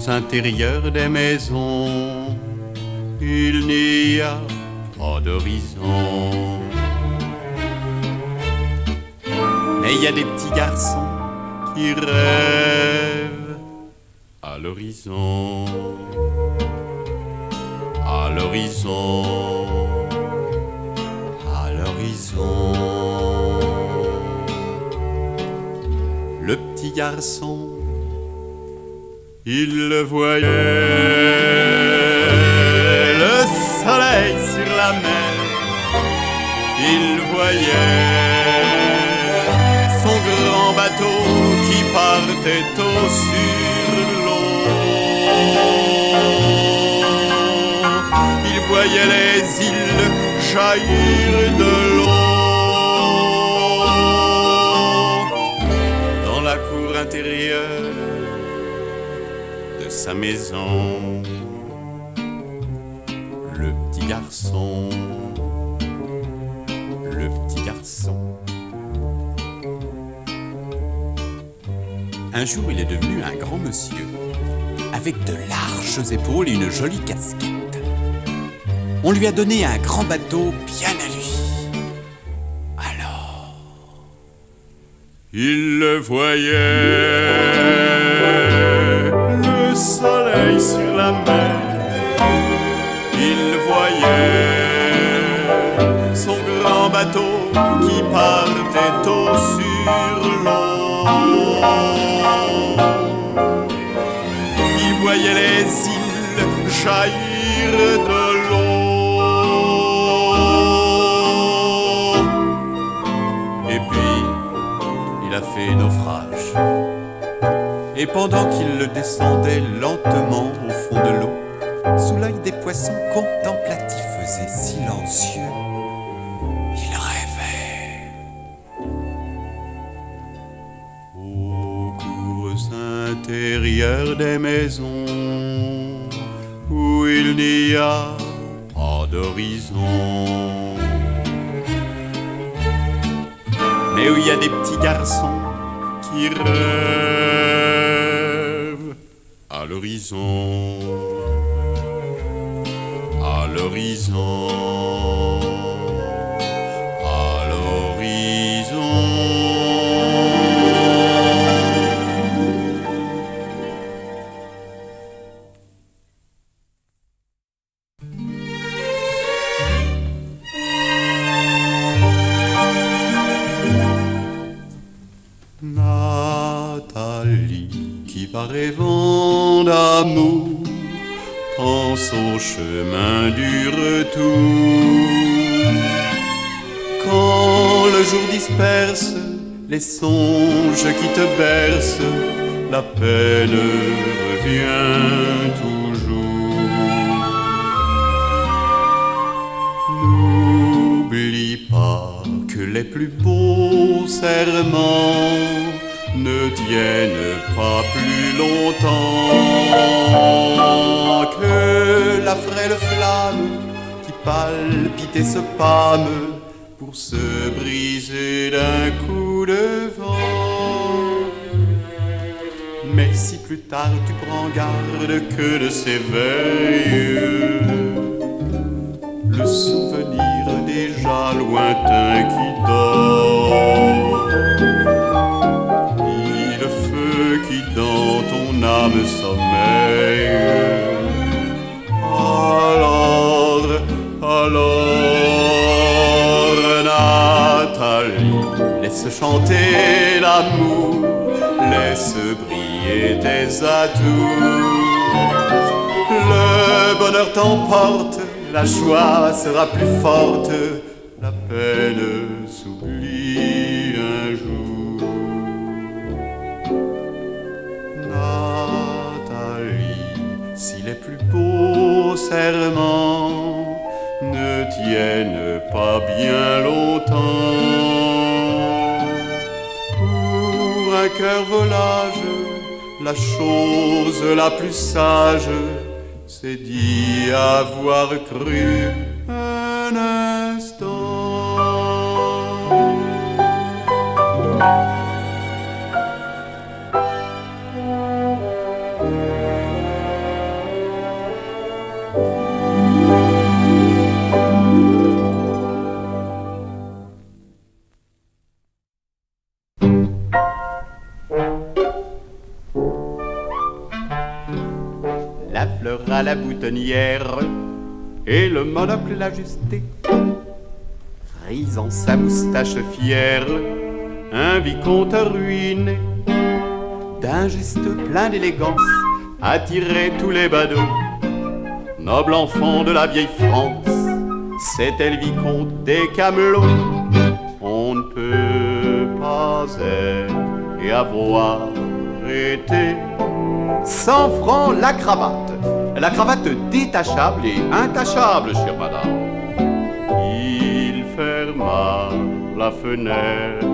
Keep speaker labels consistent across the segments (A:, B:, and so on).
A: Aux intérieurs des maisons, il n'y a pas d'horizon. Mais il y a des petits garçons qui rêvent à l'horizon. À l'horizon. À l'horizon. Le petit garçon, il le voyait, le soleil sur la mer. Il voyait son grand bateau qui partait tôt sur l'eau. Il voyait les îles jaillir de l'eau. Dans la cour intérieure de sa maison, le petit garçon, le petit garçon. Un jour, il est devenu un grand monsieur, avec de larges épaules et une jolie casquette. On lui a donné un grand bateau bien à lui. Alors, il le voyait, le soleil sur la mer. Il voyait son grand bateau qui partait tôt sur l'eau. Il voyait les îles jaillir de l'eau. Et puis, il a fait naufrage. Et pendant qu'il le descendait lentement au fond de l'eau, sous l'œil des poissons contemplatifs et silencieux, il rêvait. Aux cours intérieurs des maisons, où il n'y a pas d'horizon, mais où il y a des petits garçons qui rêvent à l'horizon. À l'horizon, à l'horizon. Nathalie, qui va rêvant d'amour, pense au chemin du retour. Quand le jour disperse les songes qui te bercent, la peine revient toujours. N'oublie pas que les plus beaux serments ne tiennent pas plus longtemps que la frêle flamme qui palpite et se pâme pour se briser d'un coup de vent. Mais si plus tard tu prends garde que de s'éveille le souvenir déjà lointain qui dort, qui dans ton âme sommeille. Alors, Nathalie, laisse chanter l'amour, laisse briller tes atouts. Le bonheur t'emporte, la joie sera plus forte, la peine s'oublie un jour. Si les plus beaux serments ne tiennent pas bien longtemps, pour un cœur volage, la chose la plus sage, c'est d'y avoir cru un instant. à la boutonnière et le monocle ajusté, frisant sa moustache fière, un vicomte ruiné, d'un geste plein d'élégance, attirait tous les badauds. Noble enfant de la vieille France, c'était le vicomte des Camelots. On ne peut pas et avoir été 100 francs la cravate détachable et intachable, chère madame. Il ferma la fenêtre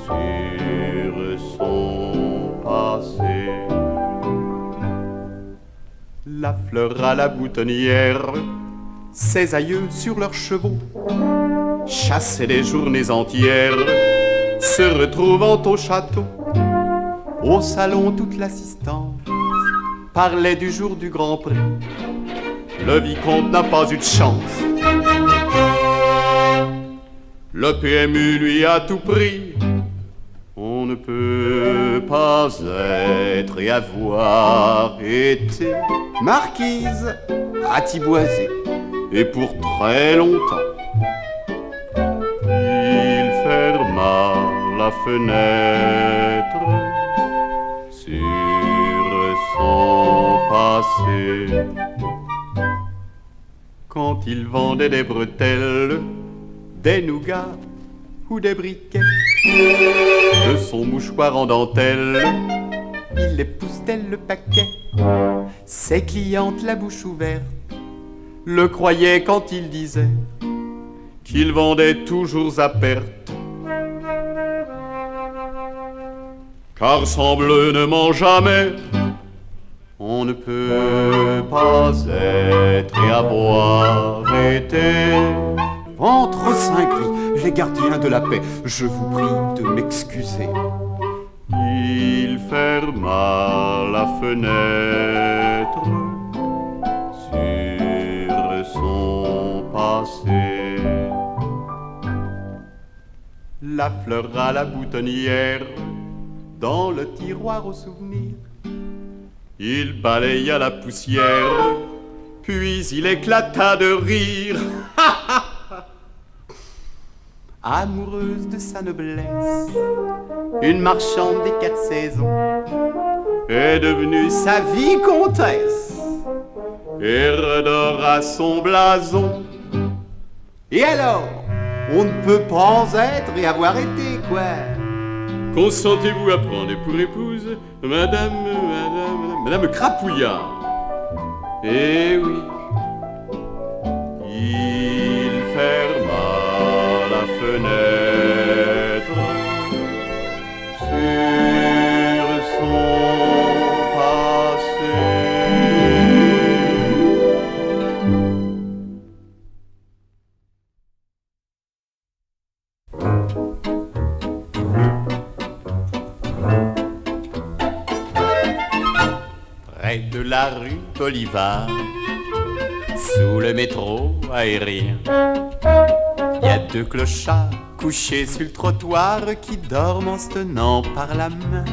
A: sur son passé. La fleur à la boutonnière, ses aïeux sur leurs chevaux chassaient des journées entières, se retrouvant au château. Au salon, toute l'assistance parlait du jour du Grand Prix. Le vicomte n'a pas eu de chance. Le PMU lui a tout pris. On ne peut pas être et avoir été marquise, ratiboisée, et pour très longtemps. Il ferma la fenêtre sur son passé. Quand il vendait des bretelles, des nougats ou des briquets, de son mouchoir en dentelle, il époussetait le paquet. Ses clientes, la bouche ouverte, le croyaient quand il disait qu'il vendait toujours à perte. Car sans bleu ne ment jamais. On ne peut pas être et avoir été. Entre cinq lits, les gardiens de la paix, je vous prie de m'excuser. Il ferma la fenêtre sur son passé. La fleur à la boutonnière, dans le tiroir aux souvenirs, il balaya la poussière, puis il éclata de rire. Amoureuse de sa noblesse, une marchande des 4 saisons est devenue sa vicomtesse et redora son blason. Et alors, on ne peut pas être et avoir été, quoi. Consentez-vous à prendre pour épouse Madame Crapouillard? Eh oui. Il ferma la fenêtre sur son passé. Près de la rue Bolivar, sous le métro aérien, il y a 2 clochards couchés sur le trottoir qui dorment en se tenant par la main.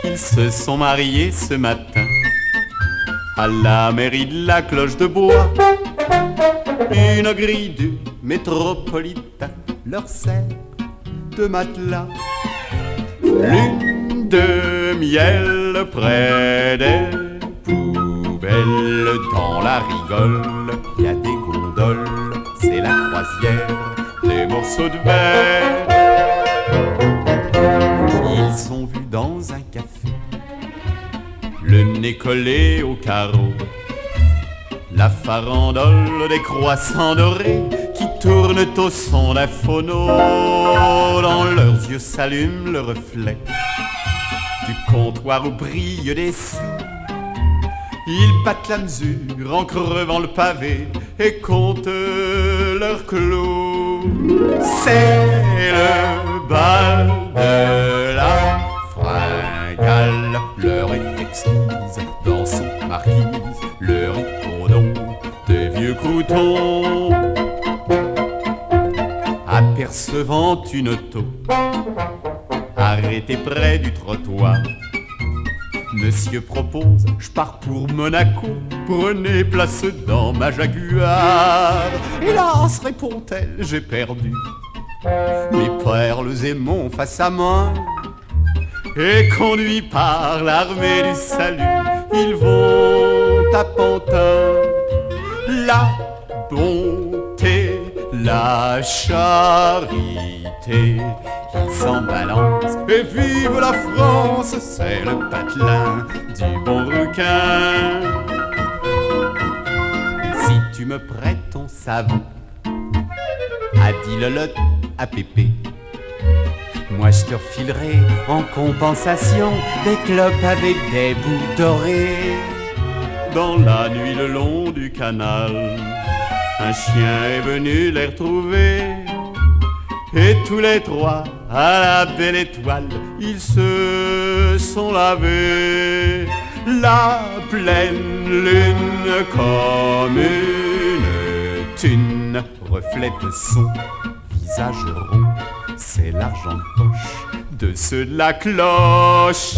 A: Ils se sont mariés ce matin à la mairie de la Cloche de Bois. Une grille du métropolitain leur sert de matelas. Lune de miel près des poubelles, dans la rigole, il y a des gondoles, c'est la croisière, des morceaux de verre. Ils sont vus dans un café, le nez collé au carreau, la farandole des croissants dorés qui tournent au son d'un phono. Dans leurs yeux s'allume le reflet du comptoir où brillent des sous. Ils battent la mesure en crevant le pavé et comptent leurs clous. C'est le bal de la fringale. L'heure est exquise dans son marquise, le ricondon des vieux croutons. Apercevant une auto arrêtée près du trottoir, Monsieur propose, je pars pour Monaco, prenez place dans ma Jaguar. Hélas, répond-elle, j'ai perdu mes perles et mon face à main. Et conduits par l'armée du salut, ils vont à Pantin. La bonté, la charité, ils s'en balancent. Et vive la France, c'est le patelin du bon requin. Si tu me prêtes ton savon, a dit Lolotte à Pépé, moi je te refilerai en compensation des clopes avec des bouts dorés. Dans la nuit le long du canal, un chien est venu les retrouver. Et tous les trois, à la belle étoile, ils se sont lavés. La pleine lune comme une thune reflète son visage rond. C'est l'argent de poche de ceux de la cloche.